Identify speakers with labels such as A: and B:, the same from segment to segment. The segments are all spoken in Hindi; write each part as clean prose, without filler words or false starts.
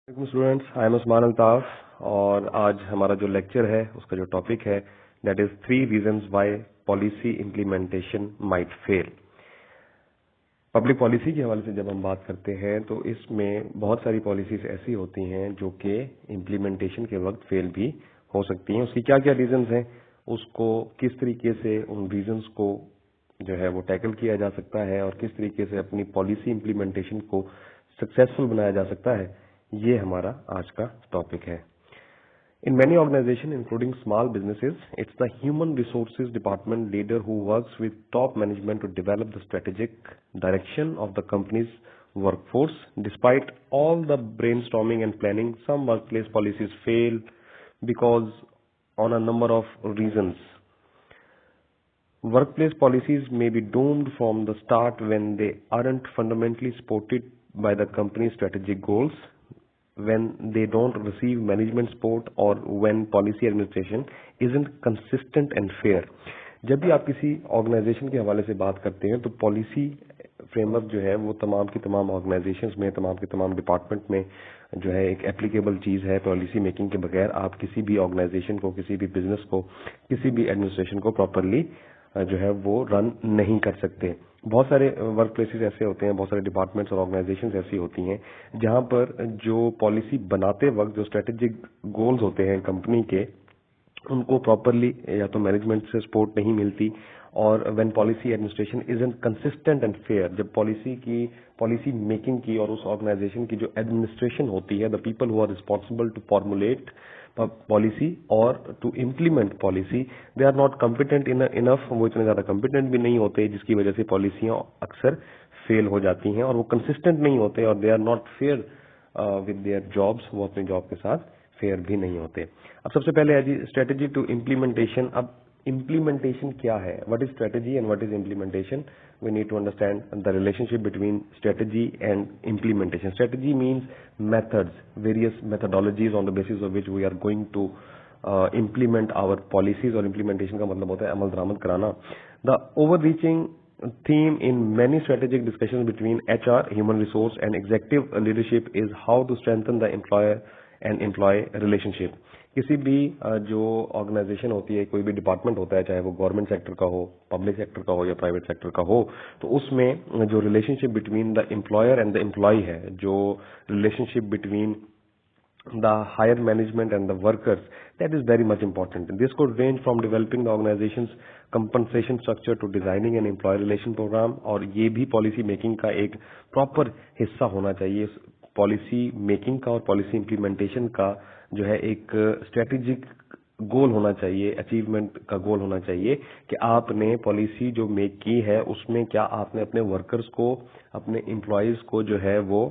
A: Students, I am Usman Altaf और आज हमारा जो लेक्चर है उसका जो टॉपिक है that is 3 reasons why policy implementation might fail. Public policy के हवाले से जब हम बात करते हैं तो इसमें बहुत सारी पॉलिसीज ऐसी होती हैं जो कि इम्प्लीमेंटेशन के वक्त फेल भी हो सकती हैं। उसकी क्या क्या रीजंस हैं, उसको किस तरीके से उन रीजंस को जो है वो टैकल किया जा सकता है और किस तरीके से अपनी पॉलिसी इम्प्लीमेंटेशन को सक्सेसफुल बनाया जा सकता है, ये हमारा आज का टॉपिक है। In many organizations, including small businesses, it's the human resources department leader who works with top management to develop the strategic direction of the company's workforce. Despite all the brainstorming and planning, some workplace policies fail because on a number of reasons. Workplace policies may be doomed from the start when they aren't fundamentally supported by the company's strategic goals, when they don't receive management support, or when policy administration isn't consistent and fair. जब भी आप किसी ऑर्गेनाइजेशन के हवाले से बात करते हैं तो पॉलिसी फ्रेमवर्क जो है वो तमाम की तमाम ऑर्गेनाइजेशंस में, तमाम के तमाम डिपार्टमेंट में जो है एक एप्लीकेबल चीज है। पॉलिसी मेकिंग के बगैर आप किसी भी ऑर्गेनाइजेशन को, किसी भी बिजनेस को, किसी भी एडमिनिस्ट्रेशन को प्रॉपरली जो है वो रन नहीं कर सकते। बहुत सारे वर्क प्लेसेस ऐसे होते हैं, बहुत सारे डिपार्टमेंट्स और ऑर्गेनाइजेशंस ऐसी होती हैं जहां पर जो पॉलिसी बनाते वक्त जो स्ट्रेटेजिक गोल्स होते हैं कंपनी के, उनको प्रॉपरली या तो मैनेजमेंट से सपोर्ट नहीं मिलती, और when policy administration isn't consistent and fair, जब पॉलिसी मेकिंग की और उस ऑर्गेनाइजेशन की जो एडमिनिस्ट्रेशन होती है, the people who are responsible to formulate policy और to implement policy, they are not competent enough, वो इतने ज्यादा कॉम्पिटेंट भी नहीं होते, जिसकी वजह से पॉलिसियां अक्सर फेल हो जाती हैं और वो कंसिस्टेंट नहीं होते और they are not fair with their jobs, वो अपने जॉब के साथ फेयर भी नहीं होते। अब सबसे पहले है जी स्ट्रेटेजी टू इम्प्लीमेंटेशन। अब इम्प्लीमेंटेशन क्या है, what is strategy and what is implementation? We need to understand the relationship between strategy and implementation. Strategy means methods, various methodologies on the basis of which we are going to implement our policies, और implementation का मतलब होता है अमल दरामद कराना। The overreaching theme in many strategic discussions between HR, human resource and executive leadership is how to strengthen the employer and employee relationship। किसी भी जो ऑर्गेनाइजेशन होती है, कोई भी डिपार्टमेंट होता है, चाहे वो गवर्नमेंट सेक्टर का हो, पब्लिक सेक्टर का हो या प्राइवेट सेक्टर का हो, तो उसमें जो relationship between the employer and the employee है, जो relationship between the higher management and the workers, that is very much important. This could range from developing the organization's compensation structure to designing an employee relation program, और ये भी पॉलिसी मेकिंग का एक प्रॉपर हिस्सा होना चाहिए। पॉलिसी मेकिंग का और पॉलिसी इम्प्लीमेंटेशन का जो है एक स्ट्रेटेजिक गोल होना चाहिए, अचीवमेंट का गोल होना चाहिए कि आपने पॉलिसी जो मेक की है उसमें क्या आपने अपने वर्कर्स को, अपने एम्प्लॉयज को जो है वो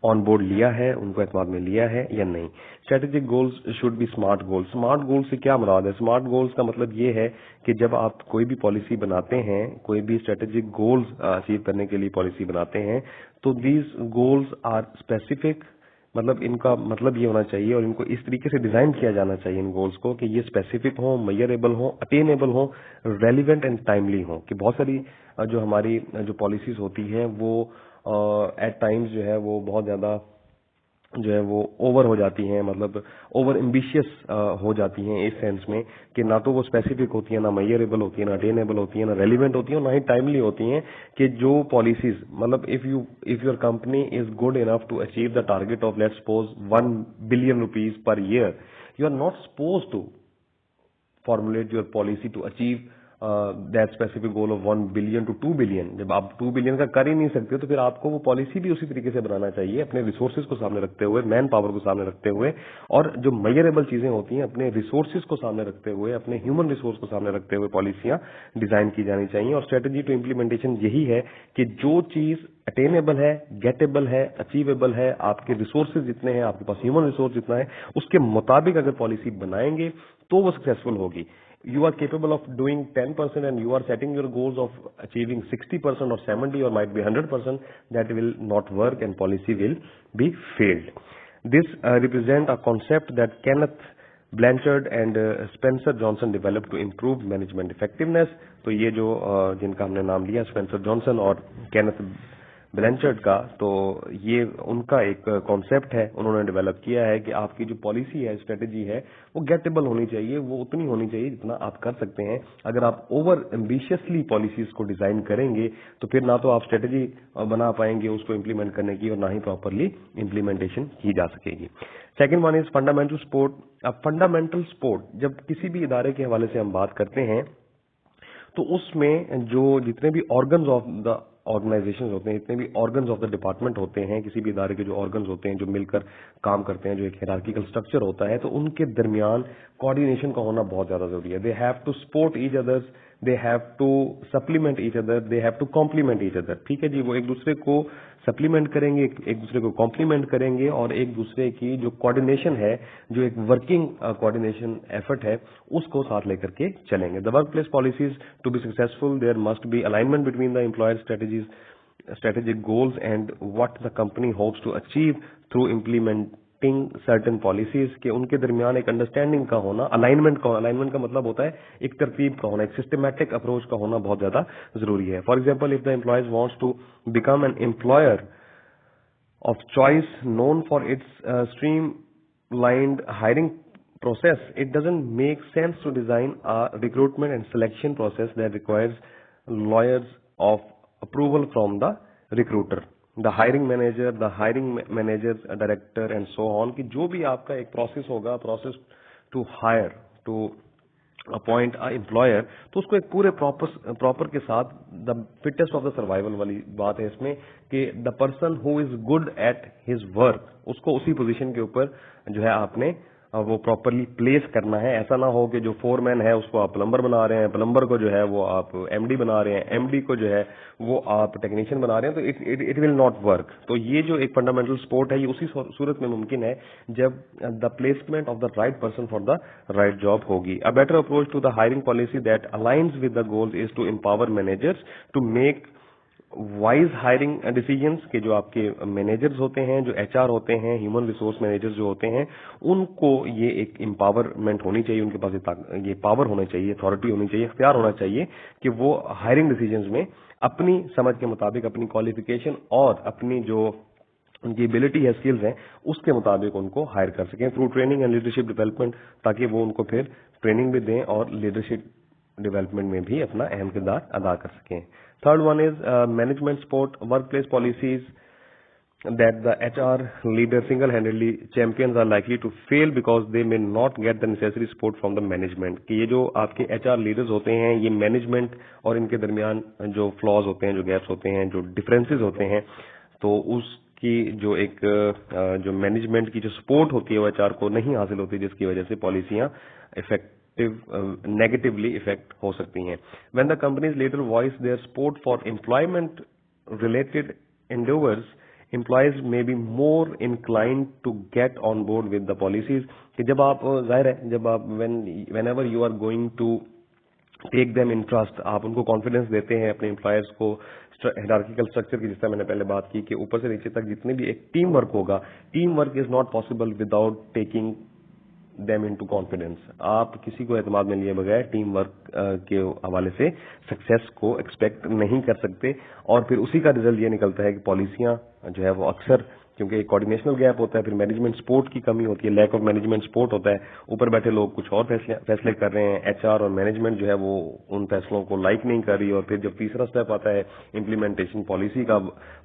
A: ऑन बोर्ड लिया है, उनको एतमाद में लिया है या नहीं। Strategic goals should be smart goals. Smart goals से क्या मुराद है? स्मार्ट गोल्स का मतलब ये है कि जब आप कोई भी पॉलिसी बनाते हैं, कोई भी स्ट्रेटेजिक गोल्स अचीव करने के लिए पॉलिसी बनाते हैं, तो दीज गोल्स आर स्पेसिफिक, मतलब इनका मतलब ये होना चाहिए और इनको इस तरीके से डिजाइन किया जाना चाहिए इन गोल्स को कि ये स्पेसिफिक हो, मेजरेबल हो, अटेनेबल हो, रेलिवेंट एंड टाइमली हो। कि बहुत सारी जो हमारी जो पॉलिसीज होती हैं वो एट टाइम्स जो है वो बहुत ज्यादा जो है वो ओवर हो जाती हैं, मतलब ओवर एम्बिशियस हो जाती हैं इस सेंस में कि ना तो वो स्पेसिफिक होती है, ना मेजरेबल होती है, ना अटेनेबल होती है, ना रेलिवेंट होती है, और ना ही टाइमली होती हैं। कि जो पॉलिसीज, मतलब if your company is good enough to achieve the target of let's suppose 1 billion rupees per year, you are not suppose to formulate your policy to achieve that specific goal of 1 billion to 2 billion। जब आप 2 बिलियन का कर ही नहीं सकते तो फिर आपको वो पॉलिसी भी उसी तरीके से बनाना चाहिए, अपने रिसोर्सेज को सामने रखते हुए, मैन पावर को सामने रखते हुए, और जो मेजरेबल चीजें होती हैं अपने रिसोर्सेज को सामने रखते हुए, अपने ह्यूमन रिसोर्स को सामने रखते हुए पॉलिसियां डिजाइन की जानी चाहिए। और स्ट्रेटेजी टू इम्प्लीमेंटेशन यही है कि जो चीज अटेनेबल है, गेटेबल है, अचीवेबल है, आपके रिसोर्सेज जितने हैं, आपके पास ह्यूमन रिसोर्स जितना है, उसके मुताबिक अगर पॉलिसी बनाएंगे तो वो सक्सेसफुल होगी। You are capable of doing 10% and you are setting your goals of achieving 60% or 70 or might be 100%, that will not work and policy will be failed. This represent a concept that Kenneth Blanchard and Spencer Johnson developed to improve management effectiveness। तो ये जो जिनका हमने नाम लिया, स्पेंसर जॉनसन और केनेथ ब्लैंचर्ड का, तो ये उनका एक कॉन्सेप्ट है, उन्होंने डेवलप किया है कि आपकी जो पॉलिसी है, स्ट्रेटेजी है, वो गेटेबल होनी चाहिए, वो उतनी होनी चाहिए जितना आप कर सकते हैं। अगर आप ओवर एम्बिशियसली पॉलिसीज को डिजाइन करेंगे तो फिर ना तो आप स्ट्रेटेजी बना पाएंगे उसको इम्प्लीमेंट करने की, और ना ही प्रॉपरली इम्प्लीमेंटेशन की जा सकेगी। Second one is fundamental support. अब फंडामेंटल सपोर्ट जब किसी भी इदारे के हवाले से हम बात करते हैं तो उसमें जो जितने भी ऑर्गन्स ऑफ द ऑर्गेनाइजेशन होते हैं, जितने भी ऑर्गन्स ऑफ द डिपार्टमेंट होते हैं, किसी भी इदारे के जो ऑर्गन्स होते हैं जो मिलकर काम करते हैं, जो एक हायरार्किकल स्ट्रक्चर होता है, तो उनके दरमियान कोऑर्डिनेशन का होना बहुत ज्यादा जरूरी है। They have to support each others, they have to supplement each other, they have to complement each other. ठीक है जी, वो एक दूसरे को सप्लीमेंट करेंगे, एक दूसरे को कॉम्प्लीमेंट करेंगे, और एक दूसरे की जो कोऑर्डिनेशन है, जो एक वर्किंग कोऑर्डिनेशन एफर्ट है, उसको साथ लेकर के चलेंगे। The work place policies to be successful there must be alignment between the employer strategies, strategic goals and what the company hopes to achieve through implementing certain policies, के उनके दरमियान एक अंडरस्टैंडिंग का होना, अलाइनमेंट का मतलब होता है एक तरतीब का होना, एक सिस्टमैटिक अप्रोच का होना बहुत ज्यादा जरूरी है। For example, if the employees wants to become an employer of choice known for its streamlined hiring process, it doesn't make sense to design a recruitment and selection process that requires lawyers of approval from the recruiter, the hiring manager, the hiring manager's director and so on, कि जो भी आपका एक प्रोसेस होगा, process to hire, to appoint a employer, तो उसको एक पूरे प्रॉपर के साथ the fittest of the survival वाली बात है इसमें, कि the person who is good at his work, उसको उसी पोजीशन के ऊपर जो है आपने वो प्रॉपरली प्लेस करना है। ऐसा ना हो कि जो फोरमैन है उसको आप प्लम्बर बना रहे हैं, प्लम्बर को जो है वो आप एमडी बना रहे हैं, एमडी को जो है वो आप टेक्नीशियन बना रहे हैं, तो इट विल नॉट वर्क। तो ये जो एक फंडामेंटल सपोर्ट है, ये उसी सूरत में मुमकिन है जब the placement of the right person for the right job होगी। A better approach to the hiring policy that aligns with the goals is to empower managers to make wise hiring decisions, के जो आपके मैनेजर्स होते हैं, जो एचआर होते हैं, ह्यूमन रिसोर्स मैनेजर्स जो होते हैं, उनको ये एक एम्पावरमेंट होनी चाहिए, उनके पास ये पावर होना चाहिए, अथॉरिटी होनी चाहिए, इख्तियार होना चाहिए कि वो हायरिंग डिसीजंस में अपनी समझ के मुताबिक, अपनी क्वालिफिकेशन और अपनी जो उनकी एबिलिटी है, स्किल्स हैं, उसके मुताबिक उनको हायर कर सकें through training and leadership development, ताकि वो उनको फिर ट्रेनिंग भी दें और लीडरशिप डेवलपमेंट में भी अपना अहम किरदार अदा कर सकें। Third one is management support. Work place policies that the HR leader single-handedly champions are likely to fail because they may not get the necessary support from the management। कि ये जो आपके HR लीडर्स होते हैं, ये मैनेजमेंट और इनके दरमियान जो फ्लॉज होते हैं, जो गैप्स होते हैं, जो डिफरेंसेस होते हैं, तो उसकी जो एक जो मैनेजमेंट की जो सपोर्ट होती है वो HR को नहीं हासिल होती, जिसकी वजह से पॉलिसियां नेगेटिवली इफेक्ट हो सकती हैं। When the companies later voice their support for employment related endeavors, employees may be more inclined to get on board with the policies। कि जब आप जाहिर है, जब आप whenever you are going to take them in trust, आप उनको कॉन्फिडेंस देते हैं अपने एम्प्लॉयर्स को, हायरार्किकल स्ट्रक्चर की, जिस तरह मैंने पहले बात की कि ऊपर से नीचे तक जितने भी एक टीम वर्क होगा, team work is not possible without taking them into confidence. आप किसी को एतमाद में लिए बगैर टीम वर्क के हवाले से सक्सेस को एक्सपेक्ट नहीं कर सकते, और फिर उसी का रिजल्ट ये निकलता है कि पॉलिसियां जो है वो अक्सर, क्योंकि एक कोऑर्डिनेशनल गैप होता है, फिर मैनेजमेंट सपोर्ट की कमी होती है, लैक ऑफ मैनेजमेंट सपोर्ट होता है, ऊपर बैठे लोग कुछ और फैसले कर रहे हैं, एचआर और मैनेजमेंट जो है वो उन फैसलों को लाइक नहीं कर रही, और फिर जब तीसरा स्टेप आता है इम्प्लीमेंटेशन पॉलिसी का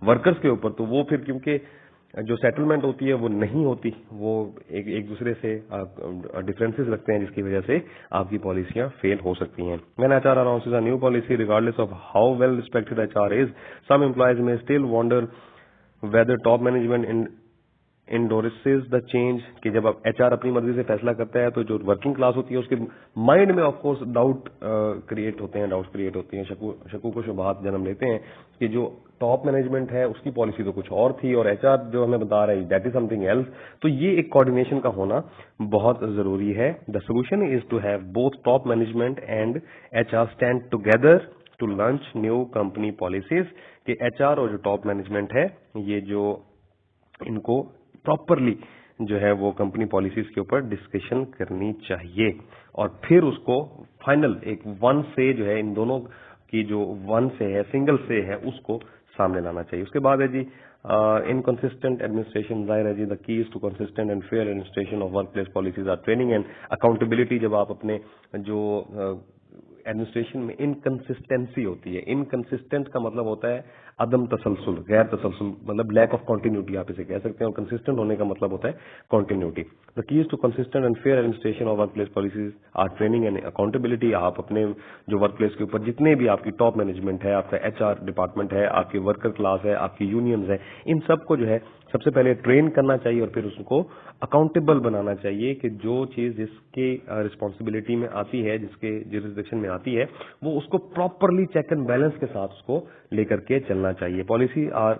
A: वर्कर्स के ऊपर, तो वो फिर क्योंकि जो सेटलमेंट होती है वो नहीं होती, वो एक दूसरे से डिफरेंसेस रखते हैं, जिसकी वजह से आपकी पॉलिसियां फेल हो सकती हैं। When HR announces a new policy, regardless of how well respected HR is, some employees may still wonder whether top management endorses the change। कि जब आप एचआर अपनी मर्जी से फैसला करता है, तो जो वर्किंग क्लास होती है उसके माइंड में ऑफ कोर्स डाउट क्रिएट होते हैं, डाउट्स क्रिएट होती हैं, शकू को शुबहात जन्म लेते हैं कि जो टॉप मैनेजमेंट है उसकी पॉलिसी तो कुछ और थी, और एचआर जो हमें बता रहा है दैट इज समथिंग एल्स। तो ये एक कोऑर्डिनेशन का होना बहुत जरूरी है। The solution is to have both top management and HR stand together to launch new company policies. कि एचआर और जो टॉप मैनेजमेंट है, ये जो इनको प्रॉपरली जो है वो कंपनी पॉलिसीज के ऊपर डिस्कशन करनी चाहिए, और फिर उसको फाइनल एक वन से जो है, इन दोनों की जो वन से है, सिंगल से है, उसको सामने लाना चाहिए। उसके बाद है जी इनकंसिस्टेंट एडमिनिस्ट्रेशन। जाहिर है जी the key is to consistent and fair administration of work place policies are training and accountability. जब आप अपने जो एडमिनिस्ट्रेशन में इनकंसिस्टेंसी होती है, इनकंसिस्टेंट का मतलब होता है अदम तसलसल, गैर तसलसल, मतलब लैक ऑफ कंटिन्यूटी आप इसे कह सकते हैं, और कंसिस्टेंट होने का मतलब होता है continuity. The key is to consistent and fair administration of work place policies are training and accountability. आप अपने जो वर्क प्लेस के ऊपर जितने भी आपकी टॉप मैनेजमेंट है, आपका एचआर डिपार्टमेंट है, आपकी वर्कर क्लास है, आपकी यूनियंस है, इन सबको जो है सबसे पहले ट्रेन करना चाहिए और फिर उसको अकाउंटेबल बनाना चाहिए कि जो चीज जिसके रिस्पॉन्सिबिलिटी में आती है, जिसके जुरिसडिक्शन में आती है, वो उसको प्रॉपरली चेक एंड बैलेंस के साथ उसको लेकर के चलना चाहिए। Policy are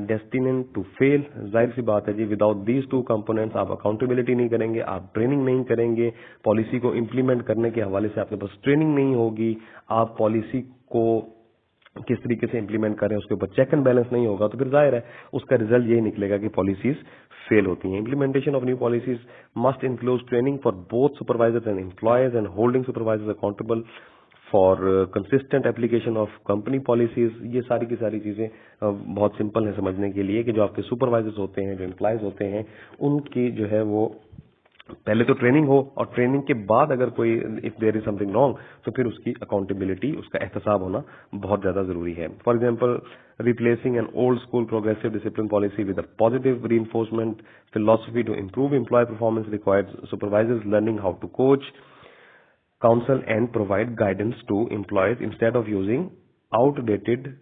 A: destined to fail. जाहिर सी बात है जी, विदाउट दीज टू कंपोनेंट्स आप अकाउंटेबिलिटी नहीं करेंगे, आप ट्रेनिंग नहीं करेंगे, पॉलिसी को इम्प्लीमेंट करने के हवाले से आपके पास ट्रेनिंग नहीं होगी, आप पॉलिसी को किस तरीके से इंप्लीमेंट करें उसके ऊपर चेक एंड बैलेंस नहीं होगा, तो फिर जाहिर है उसका रिजल्ट यही निकलेगा कि पॉलिसीज फेल होती हैं। Implementation of new policies must include training for both supervisors and employees and holding supervisors accountable for consistent application of company policies. ये सारी की सारी चीजें बहुत सिंपल है समझने के लिए कि जो आपके सुपरवाइजर्स होते हैं, जो एम्प्लॉयज होते हैं, उनकी जो है वो पहले तो ट्रेनिंग हो, और ट्रेनिंग के बाद अगर कोई if there is something wrong तो फिर उसकी अकाउंटेबिलिटी, उसका एहतसाब होना बहुत ज्यादा जरूरी है। For example replacing an old school progressive discipline policy with a positive reinforcement philosophy to improve employee performance requires supervisors learning how to coach, counsel and provide guidance to employees instead of using outdated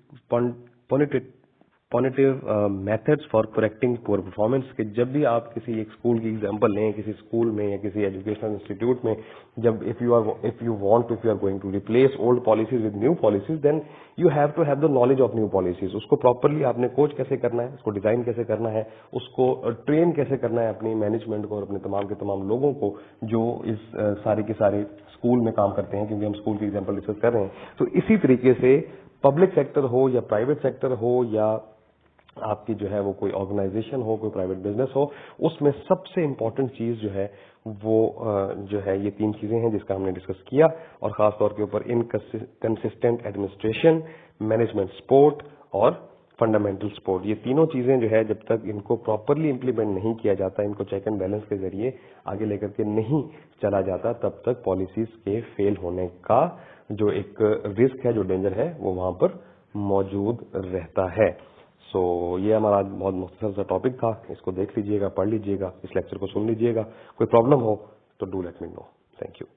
A: punitive methods for correcting poor performance। कि जब भी आप किसी एक स्कूल की एग्जांपल लें, किसी स्कूल में या किसी एजुकेशनल इंस्टीट्यूट में, जब if you are going to replace old policies with new policies, then you have to have the knowledge of new policies. उसको प्रॉपरली आपने कोच कैसे करना है, उसको डिजाइन कैसे करना है, उसको ट्रेन कैसे करना है अपनी मैनेजमेंट को और अपने तमाम के तमाम लोगों को जो इस सारे के सारे स्कूल में काम करते हैं, क्योंकि हम स्कूल की एग्जांपल डिस्कस कर रहे हैं। तो इसी तरीके से पब्लिक सेक्टर हो या प्राइवेट सेक्टर हो या आपकी जो है वो कोई ऑर्गेनाइजेशन हो, कोई प्राइवेट बिजनेस हो, उसमें सबसे इंपॉर्टेंट चीज जो है वो जो है ये तीन चीजें हैं जिसका हमने डिस्कस किया, और खास तौर के ऊपर इनकंसिस्टेंट एडमिनिस्ट्रेशन, मैनेजमेंट सपोर्ट और फंडामेंटल सपोर्ट। ये तीनों चीजें जो है जब तक इनको प्रॉपरली इंप्लीमेंट नहीं किया जाता, इनको चेक एंड बैलेंस के जरिए आगे लेकर के नहीं चला जाता, तब तक पॉलिसीज के फेल होने का जो एक रिस्क है, जो डेंजर है, वो वहां पर मौजूद रहता है। सो ये हमारा आज बहुत मुख्तसर सा टॉपिक था, इसको देख लीजिएगा, पढ़ लीजिएगा, इस लेक्चर को सुन लीजिएगा। कोई प्रॉब्लम हो तो do let me know. Thank you.